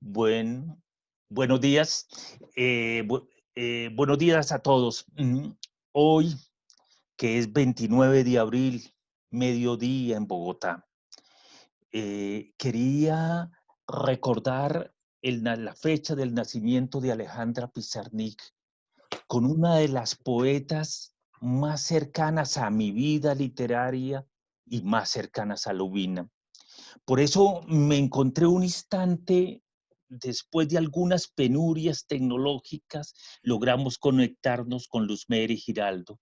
Buen, buenos días. Buenos días a todos. Hoy, que es 29 de abril, mediodía en Bogotá, quería recordar la fecha del nacimiento de Alejandra Pizarnik con una de las poetas más cercanas a mi vida literaria y más cercanas a Lubina. Por eso me encontré un instante, después de algunas penurias tecnológicas, logramos conectarnos con Luz Mary Giraldo.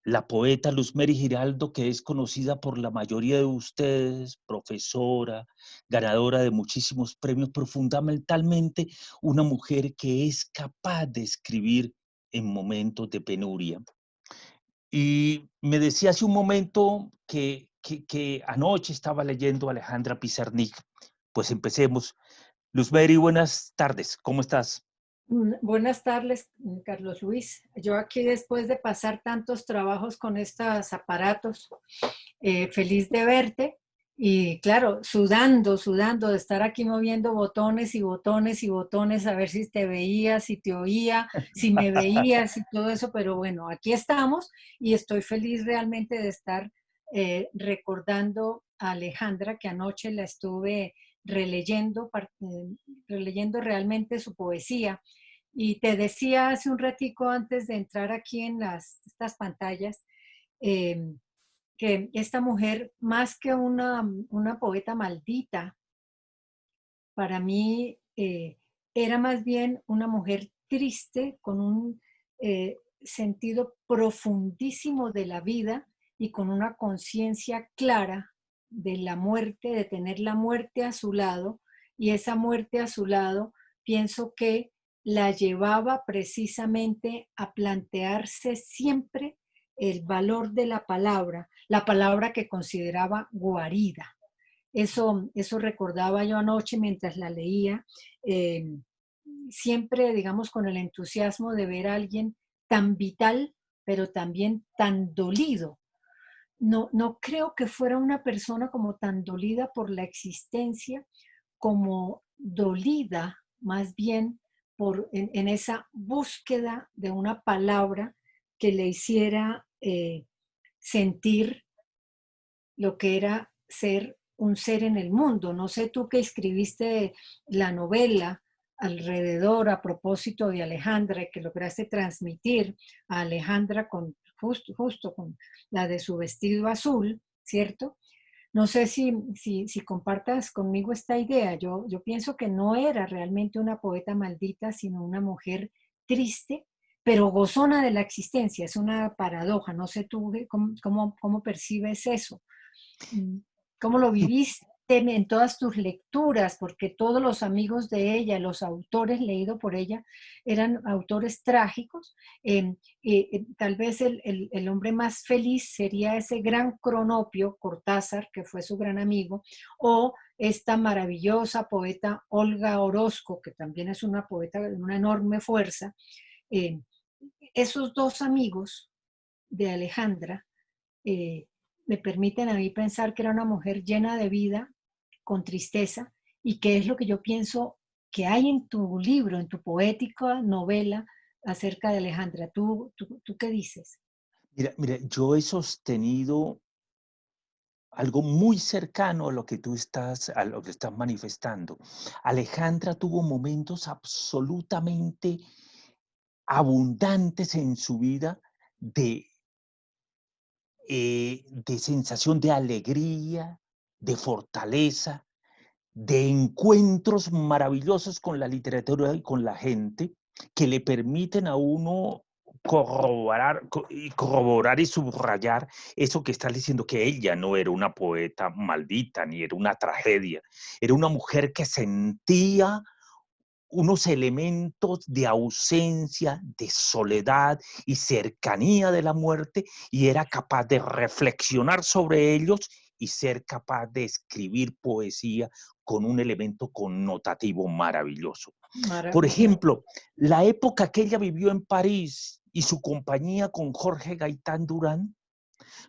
La poeta Luz Mary Giraldo, que es conocida por la mayoría de ustedes, profesora, ganadora de muchísimos premios, pero fundamentalmente una mujer que es capaz de escribir en momentos de penuria. Y me decía hace un momento que anoche estaba leyendo a Alejandra Pizarnik. Pues empecemos. Luz Mary, buenas tardes, ¿cómo estás? Buenas tardes, Carlos Luis. Yo aquí después de pasar tantos trabajos con estos aparatos, feliz de verte y claro, sudando de estar aquí moviendo botones y botones y botones a ver si te veía, si te oía, si me veías y todo eso, pero bueno, aquí estamos y estoy feliz realmente de estar recordando a Alejandra, que anoche la estuve releyendo, releyendo realmente su poesía. Y te decía hace un ratico antes de entrar aquí en estas pantallas, eh, que esta mujer, más que una poeta maldita, para mí era más bien una mujer triste con un sentido profundísimo de la vida y con una conciencia clara de la muerte, de tener la muerte a su lado, y esa muerte a su lado pienso que la llevaba precisamente a plantearse siempre el valor de la palabra que consideraba guarida. Eso recordaba yo anoche mientras la leía, eh, siempre, digamos, con el entusiasmo de ver a alguien tan vital, pero también tan dolido. No creo que fuera una persona como tan dolida por la existencia, como dolida más bien en esa búsqueda de una palabra que le hiciera sentir lo que era ser un ser en el mundo. No sé tú que escribiste la novela alrededor a propósito de Alejandra y que lograste transmitir a Alejandra con justo con la de su vestido azul, ¿cierto? No sé si compartas conmigo esta idea. Yo pienso que no era realmente una poeta maldita, sino una mujer triste, pero gozona de la existencia. Es una paradoja. No sé tú cómo percibes eso. Mm, ¿Cómo lo viviste en todas tus lecturas? Porque todos los amigos de ella, los autores leídos por ella, eran autores trágicos. Tal vez el hombre más feliz sería ese gran Cronopio, Cortázar, que fue su gran amigo, o esta maravillosa poeta Olga Orozco, que también es una poeta de una enorme fuerza. Eh, Esos dos amigos de Alejandra, eh, me permiten a mí pensar que era una mujer llena de vida, con tristeza, y que es lo que yo pienso que hay en tu libro, en tu poética novela acerca de Alejandra. ¿Tú qué dices? Mira, yo he sostenido algo muy cercano a lo que estás manifestando. Alejandra tuvo momentos absolutamente abundantes en su vida de, de sensación de alegría, de fortaleza, de encuentros maravillosos con la literatura y con la gente que le permiten a uno corroborar y subrayar eso que estás diciendo, que ella no era una poeta maldita ni era una tragedia, era una mujer que sentía unos elementos de ausencia, de soledad y cercanía de la muerte, y era capaz de reflexionar sobre ellos y ser capaz de escribir poesía con un elemento connotativo maravilloso. Por Maravilloso. ejemplo, la época que ella vivió en París y su compañía con Jorge Gaitán Durán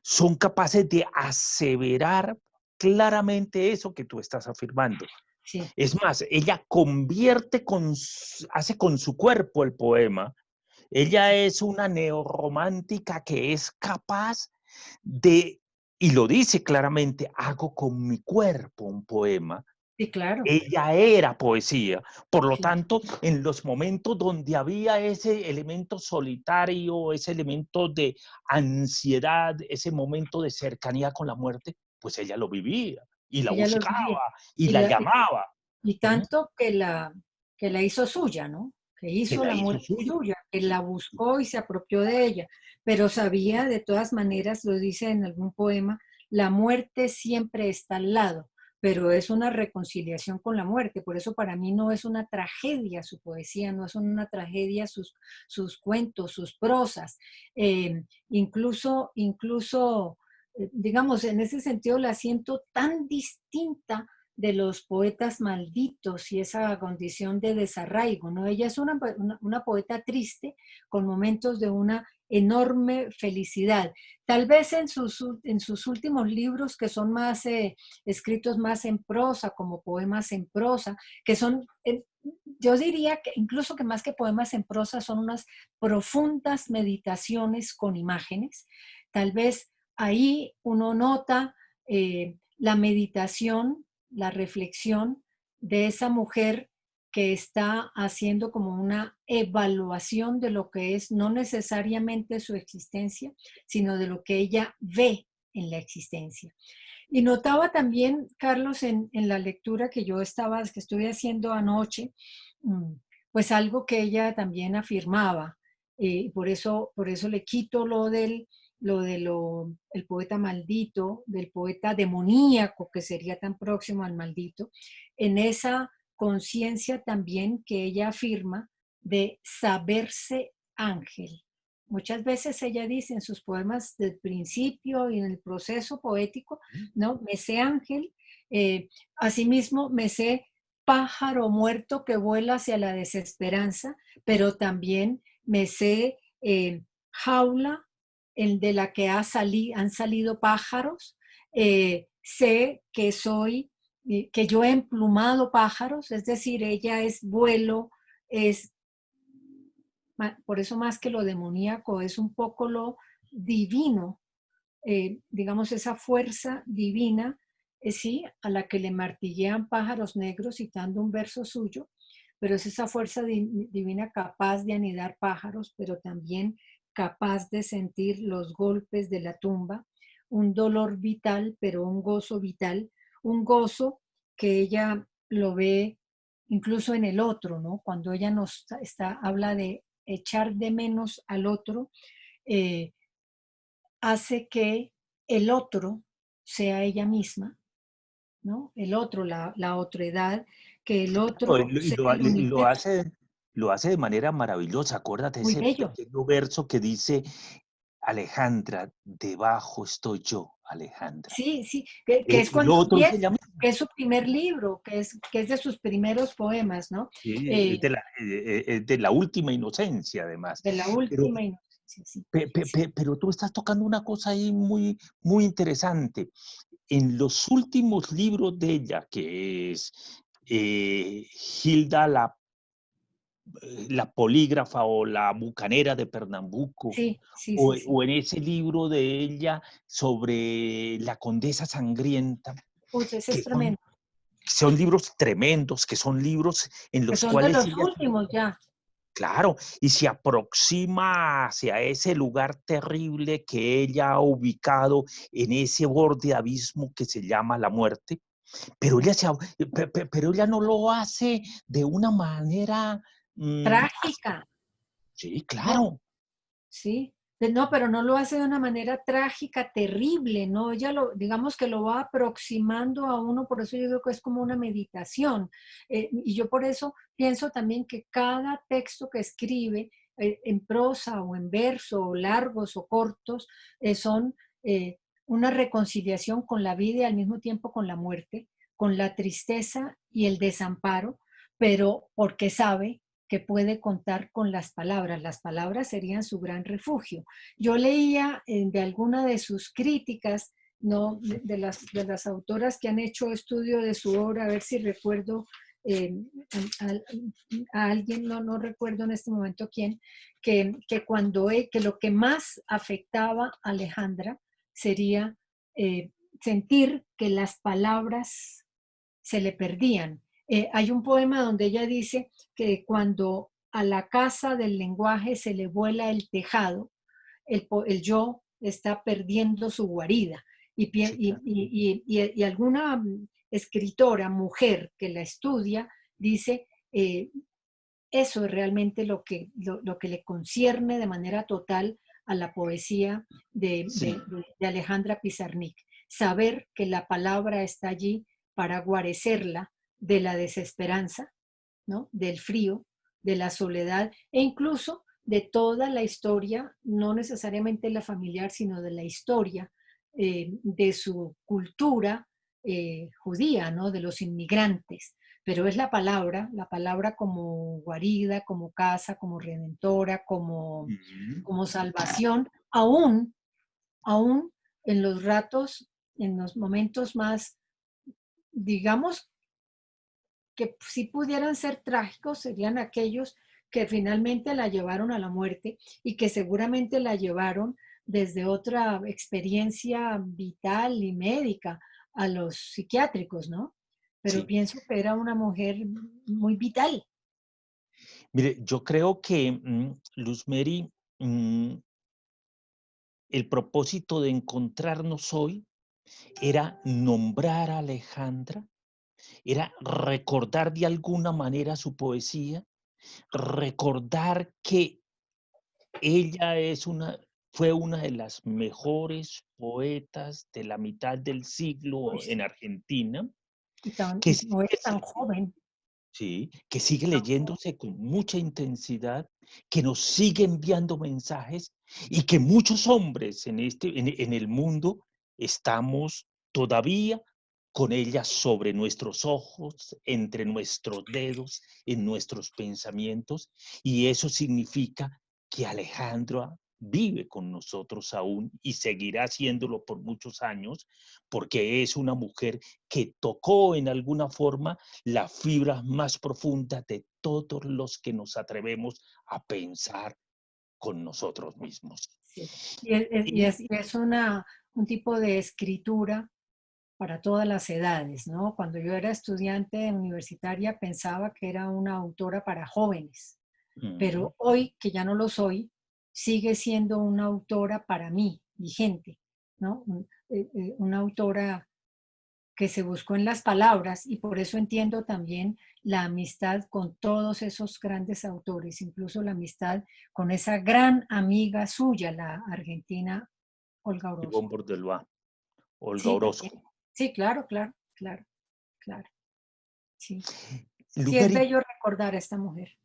son capaces de aseverar claramente eso que tú estás afirmando. sí, Es más, ella convierte hace con su cuerpo el poema. Ella sí, es una neorromántica que es capaz de, y lo dice claramente, hago con mi cuerpo un poema. sí, claro, Ella era poesía. Por lo claro. tanto, en los momentos donde había ese elemento solitario, ese elemento de ansiedad, ese momento de cercanía con la muerte, pues ella lo vivía y la Ella lo vivía. buscaba y Y, la la, llamaba. y Ujú. tanto que la hizo suya, ¿no? Que Que hizo la la hizo muerte suya. suya, que la buscó y se apropió de ella, pero sabía de todas maneras, lo dice en algún poema, la muerte siempre está al lado, pero es una reconciliación con la muerte. Por eso para mí no es una tragedia su poesía, no son una tragedia sus cuentos, sus prosas. Digamos, en ese sentido la siento tan distinta de los poetas malditos y esa condición de desarraigo, ¿no? Ella es una poeta triste con momentos de una enorme felicidad. Tal vez en sus últimos libros, que son más escritos más en prosa, como poemas en prosa, que son, yo diría que incluso que más que poemas en prosa, son unas profundas meditaciones con imágenes. Tal vez ahí uno nota la meditación, la reflexión de esa mujer que está haciendo como una evaluación de lo que es no necesariamente su existencia, sino de lo que ella ve en la existencia. Y notaba también, Carlos, en la lectura que estuve haciendo anoche, mm, pues algo que ella también afirmaba. Por eso le quito el poeta maldito, del poeta demoníaco, que sería tan próximo al maldito, en esa conciencia también que ella afirma de saberse ángel. Muchas veces ella dice en sus poemas del principio y en el proceso poético, ¿no? Me sé ángel, asimismo me sé pájaro muerto que vuela hacia la desesperanza, pero también me sé jaula de la que han salido pájaros, sé que que yo he emplumado pájaros, es decir, ella es vuelo, es por eso más que lo demoníaco, es un poco lo divino, digamos, esa fuerza divina, sí, a la que le martillean pájaros negros, citando un verso suyo, pero es esa fuerza divina capaz de anidar pájaros, pero también capaz de sentir los golpes de la tumba, un dolor vital, pero un gozo vital, un gozo que ella lo ve incluso en el otro, ¿no? Cuando ella habla de echar de menos al otro, eh, hace que el otro sea ella misma, ¿no? El otro, la otredad, que el No, otro sea el y universo. lo hace de manera maravillosa. Acuérdate Muy ese bello. pequeño verso que dice, Alejandra, debajo estoy yo, Alejandra. Sí, sí, que es Y cuando lo otro es empieza, ella misma. que es su primer libro, que es de sus primeros poemas, ¿no? Sí, Eh, es de la última inocencia, además. de la Pero, última inocencia, sí. Sí, pero tú estás tocando una cosa ahí muy, muy interesante. En los últimos libros de ella, que es Hilda la polígrafa o la bucanera de Pernambuco, sí, sí, sí, sí. o en ese libro de ella sobre la condesa sangrienta, Uy, ese es que tremendo. son libros tremendos, que son libros en Que los son de cuales los ella, últimos ya. claro, y se aproxima hacia ese lugar terrible que ella ha ubicado en ese borde abismo que se llama la muerte, pero Sí. pero ella no lo hace de una manera, Trágica, sí, ¿no? claro. Sí, no, pero no lo hace de una manera trágica, terrible, ¿no? Ella digamos que lo va aproximando a uno, por eso yo digo que es como una meditación. Y yo por eso pienso también que cada texto que escribe, en prosa o en verso, o largos o cortos, son una reconciliación con la vida y al mismo tiempo con la muerte, con la tristeza y el desamparo, pero porque sabe que puede contar con las palabras. Las palabras serían su gran refugio. Yo leía de alguna de sus críticas no, de las autoras que han hecho estudio de su obra, a ver si recuerdo eh, a alguien, no recuerdo en este momento quién, que lo que más afectaba a Alejandra sería sentir que las palabras se le perdían. Hay un poema donde ella dice que cuando a la casa del lenguaje se le vuela el tejado, el yo está perdiendo su guarida. Sí, claro. Y alguna escritora, mujer que la estudia, dice, eso es realmente lo que le concierne de manera total a la poesía Sí, de Alejandra Pizarnik. Saber que la palabra está allí para guarecerla de la desesperanza, ¿no? Del frío, de la soledad e incluso de toda la historia, no necesariamente la familiar, sino de la historia de su cultura judía, ¿no? De los inmigrantes. Pero es la palabra como guarida, como casa, como redentora, ujú, como salvación, aún en los ratos, en los momentos más, digamos, que si pudieran ser trágicos serían aquellos que finalmente la llevaron a la muerte y que seguramente la llevaron desde otra experiencia vital y médica a los psiquiátricos, ¿no? Pero sí. pienso que era una mujer muy vital. Mire, yo creo que, Luz Mary, el propósito de encontrarnos hoy era nombrar a Alejandra, era recordar de alguna manera su poesía, recordar que ella fue una de las mejores poetas de la mitad del Uy, siglo en sí, Argentina, que y no sigue era tan joven. sí, que sigue leyéndose con mucha intensidad, que nos sigue enviando mensajes y que muchos hombres en el mundo estamos todavía con ella sobre nuestros ojos, entre nuestros dedos, en nuestros pensamientos, y eso significa que Alejandra vive con nosotros aún y seguirá haciéndolo por muchos años, porque es una mujer que tocó en alguna forma las fibras más profundas de todos los que nos atrevemos a pensar con nosotros mismos. Sí. Y es un tipo de escritura para todas las edades, ¿no? Cuando yo era estudiante universitaria pensaba que era una autora para jóvenes, Mm, pero hoy que ya no lo soy, sigue siendo una autora para mí, vigente, ¿no? Una autora que se buscó en las palabras y por eso entiendo también la amistad con todos esos grandes autores, incluso la amistad con esa gran amiga suya, la argentina Olga Ivonne Orozco. Bordelois, Olga Sí, también. Orozco. Sí, claro, claro, claro, claro. Sí. Sí, es Luzmeri, bello recordar a esta mujer.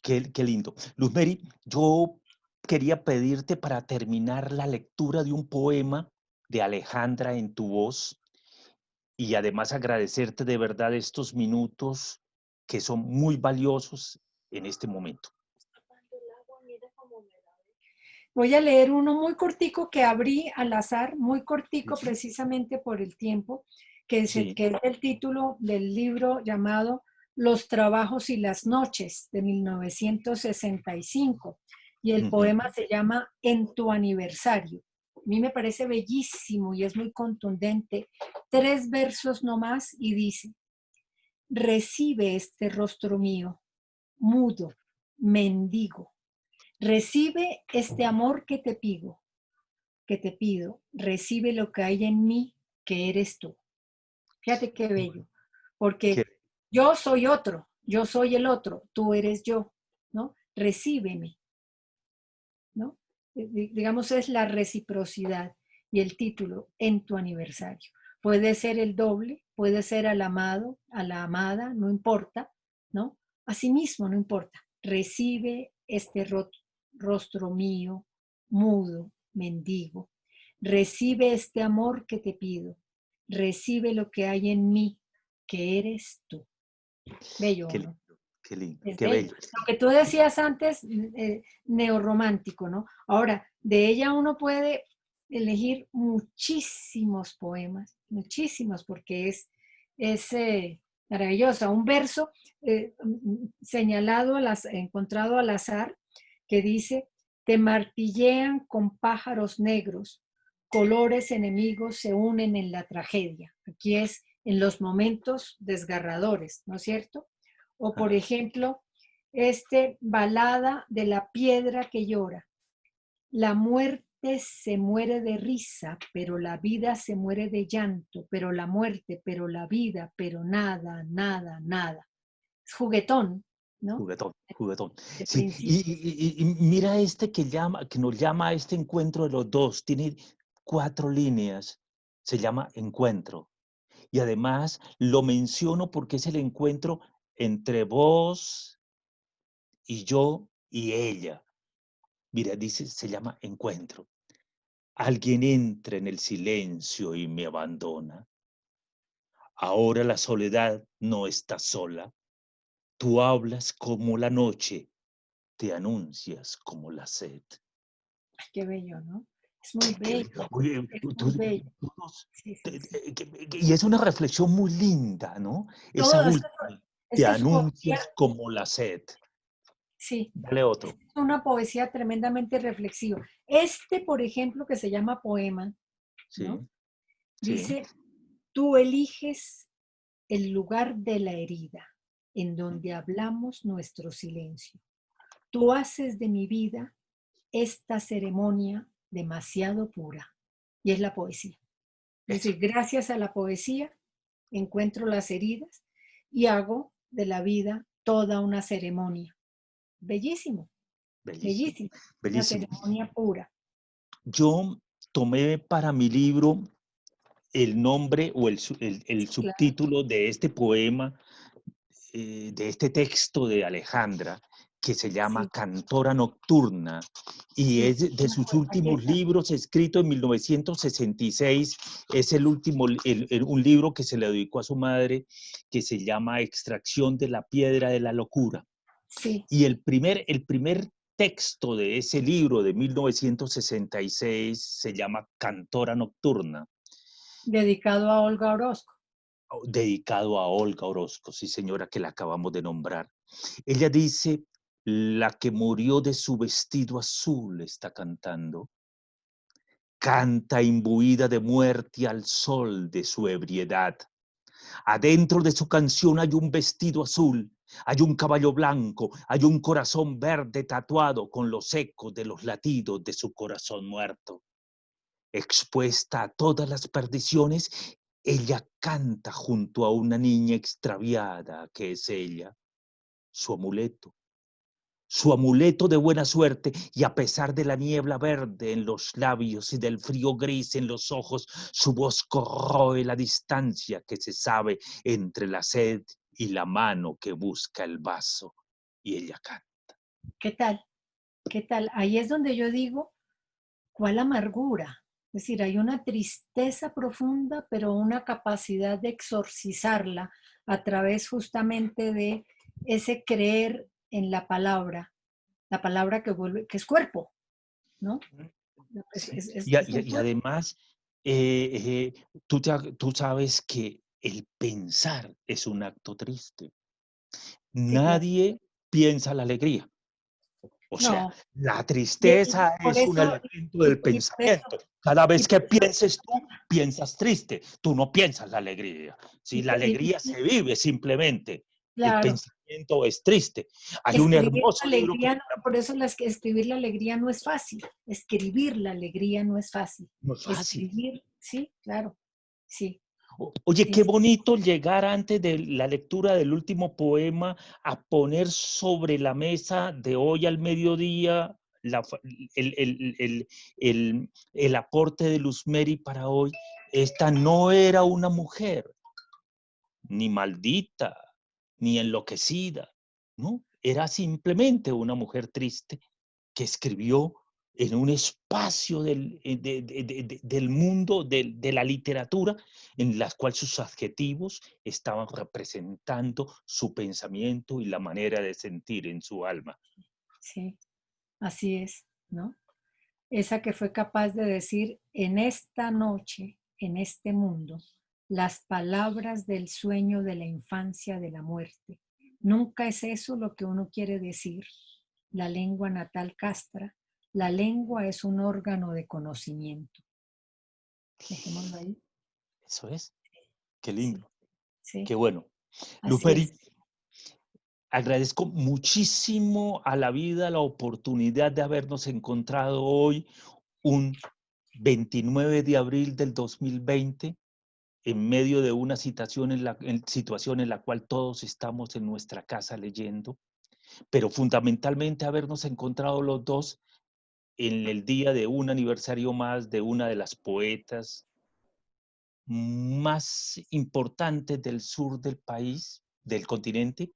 qué lindo. Luzmeri, yo quería pedirte para terminar la lectura de un poema de Alejandra en tu voz y además agradecerte de verdad estos minutos que son muy valiosos en este momento. Voy a leer uno muy cortico que abrí al azar, muy cortico Ujú. precisamente por el tiempo, Sí. que es el título del libro llamado Los trabajos y las noches de 1965. Y el Ujú. poema se llama En tu aniversario. A mí me parece bellísimo y es muy contundente. 3 versos nomás y dice, recibe este rostro mío, mudo, mendigo. Recibe este amor que te pido, recibe lo que hay en mí, que eres tú. Fíjate qué bello, Que, porque yo soy otro, yo soy el otro, tú eres yo, ¿no? Recíbeme, ¿no? Digamos, es la reciprocidad y el título en tu aniversario. Puede ser el doble, puede ser al amado, a la amada, no importa, ¿no? Asimismo, no importa. Recibe este rostro mío, mudo, mendigo. Recibe este amor que te pido. Recibe lo que hay en mí, que eres tú. Bello, qué ¿no? lindo, qué lindo, Es qué bello. bello. Lo que tú decías antes, neorromántico, ¿no? Ahora, de ella uno puede elegir muchísimos poemas, muchísimos, porque es maravillosa. Un verso señalado, encontrado al azar, que dice, te martillean con pájaros negros, colores enemigos se unen en la tragedia. Aquí es en los momentos desgarradores, ¿no es cierto? O por Ah, ejemplo, balada de la piedra que llora. La muerte se muere de risa, pero la vida se muere de llanto, pero la muerte, pero la vida, pero nada, nada, nada. Es juguetón, ¿no? juguetón, juguetón. De Sí, principio. y mira este que nos llama a este encuentro de los dos. Tiene 4 líneas. Se llama Encuentro. Y además lo menciono porque es el encuentro entre vos y yo y ella. Mira, dice, se llama Encuentro. Alguien entra en el silencio y me abandona. Ahora la soledad no está sola. Tú hablas como la noche, te anuncias como la sed. Ay, qué bello, ¿no? Es muy bello, Oye, es muy bello. tú Sí, sí, sí. y es una reflexión muy linda, ¿no? Esa Todo, última, es te que su poesía, anuncias como la sed. sí, Dale otro. es una poesía tremendamente reflexiva. Por ejemplo, que se llama Poema, ¿no? Sí, sí. Dice, tú eliges el lugar de la herida en donde hablamos nuestro silencio. Tú haces de mi vida esta ceremonia demasiado pura. Y es la poesía. Es Eso, decir, gracias a la poesía encuentro las heridas y hago de la vida toda una ceremonia. Bellísimo, bellísimo, bellísimo. Una bellísimo. ceremonia pura. Yo tomé para mi libro el nombre o el Sí, claro. subtítulo de este poema, de este texto de Alejandra, que se llama Sí, Cantora Nocturna, y sí. es de sus Aquí últimos está. libros, escrito en 1966. Es el último, un libro que se le dedicó a su madre, que se llama Extracción de la Piedra de la Locura. Sí, Y el primer texto de ese libro de 1966 se llama Cantora Nocturna, dedicado a Olga Orozco. dedicado a Olga Orozco, sí señora, que la acabamos de nombrar. Ella dice, la que murió de su vestido azul está cantando, canta imbuida de muerte al sol de su ebriedad. Adentro de su canción hay un vestido azul, hay un caballo blanco, hay un corazón verde tatuado con los ecos de los latidos de su corazón muerto. Expuesta a todas las perdiciones, ella canta junto a una niña extraviada que es ella, su amuleto, su amuleto de buena suerte, y a pesar de la niebla verde en los labios y del frío gris en los ojos, su voz corroe la distancia que se sabe entre la sed y la mano que busca el vaso. Y ella canta. ¿Qué tal? ¿Qué tal? Ahí es donde yo digo, ¿cuál amargura? Es decir, hay una tristeza profunda, pero una capacidad de exorcizarla a través justamente de ese creer en la palabra que vuelve, que es cuerpo, ¿no? Sí. Es un Y cuerpo. además, tú sabes que el pensar es un acto triste. Sí, claro. Nadie piensa la alegría. O sea, No, la y tristeza por es un eso, elemento del y por eso, pensamiento. Cada y vez por que eso, pienses tú, piensas triste. Tú no piensas la alegría. Si la alegría sí, se vive simplemente, el claro. pensamiento es triste. Hay un Escribir hermoso la libro que se alegría, llama, por eso escribir la alegría no es fácil. Escribir la alegría no es fácil. no es fácil. Escribir, sí, claro, sí, Oye, sí, qué bonito llegar antes de la lectura del último poema a poner sobre la mesa de hoy al mediodía el, el, el, el aporte de Luz Mary para hoy. Esta no era una mujer, ni maldita, ni enloquecida, ¿no? Era simplemente una mujer triste que escribió en un espacio del mundo de la literatura en la cual sus adjetivos estaban representando su pensamiento y la manera de sentir en su alma. sí, así es, ¿no? esa que fue capaz de decir, en esta noche, en este mundo, las palabras del sueño de la infancia, de la muerte. Nunca es eso lo que uno quiere decir. La lengua natal castra. La lengua es un órgano de conocimiento. Dejémoslo ahí. Eso es. Qué Sí, lindo. sí, Qué bueno. así Luferi, es. agradezco muchísimo a la vida la oportunidad de habernos encontrado hoy, un 29 de abril del 2020, en medio de una situación en la cual todos estamos en nuestra casa leyendo, pero fundamentalmente habernos encontrado los dos en el día de un aniversario más de una de las poetas más importantes del sur del país, del continente,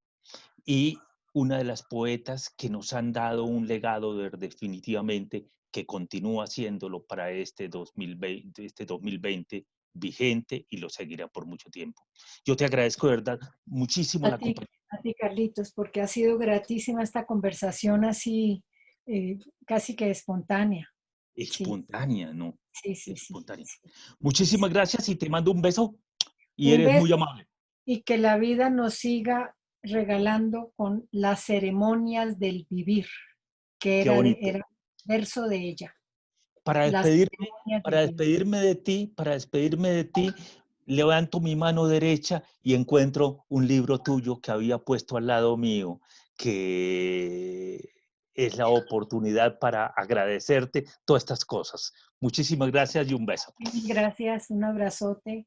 y una de las poetas que nos han dado un legado definitivamente que continúa haciéndolo para este 2020 vigente y lo seguirá por mucho tiempo. Yo te agradezco de verdad muchísimo la compañía. A ti, Carlitos, porque ha sido gratísima esta conversación así, casi que espontánea. Sí, Espontánea, ¿no? sí, sí, sí, Espontánea. sí, sí. Muchísimas gracias y te mando un beso y Un eres beso muy amable. y que la vida nos siga regalando con las ceremonias del vivir, que Qué bonito. era verso de ella, Para las despedirme, ceremonias para del vivir. despedirme de ti, para despedirme de ti, levanto mi mano derecha y encuentro un libro tuyo que había puesto al lado mío, que es la oportunidad para agradecerte todas estas cosas. Muchísimas gracias y un beso. Gracias, un abrazote.